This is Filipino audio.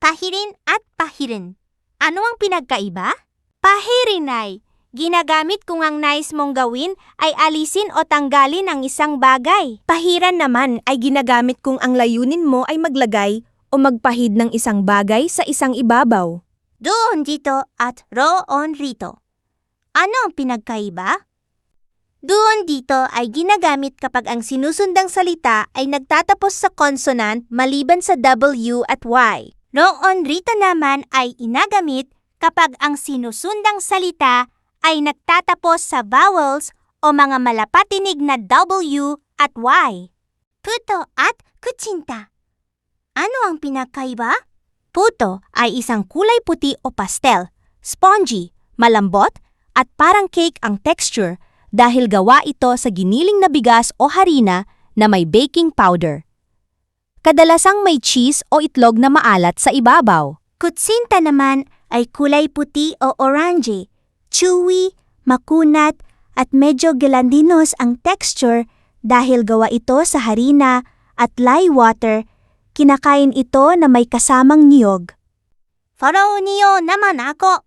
pahirin at pahirin. Ano ang pinagkaiba? Pahirin ay ginagamit kung ang nais mong gawin ay alisin o tanggalin ang isang bagay. Pahiran naman ay ginagamit kung ang layunin mo ay maglagay o magpahid ng isang bagay sa isang ibabaw. Doon dito at roon rito. Ano ang pinagkaiba? Doon dito ay ginagamit kapag ang sinusundang salita ay nagtatapos sa consonant maliban sa W at Y. Roon rito naman ay inagamit kapag ang sinusundang salita ay nagtatapos sa vowels o mga malapatinig na W at Y. Puto at kutsinta. Ano ang pinagkaiba? Puto ay isang kulay puti o pastel, spongy, malambot, at parang cake ang texture dahil gawa ito sa giniling na bigas o harina na may baking powder. Kadalasang may cheese o itlog na maalat sa ibabaw. Kutsinta naman ay kulay puti o orange, chewy, makunat, at medyo gelandinos ang texture dahil gawa ito sa harina at lye water. Kinakain ito na may kasamang niyog. Follow niyo naman ako.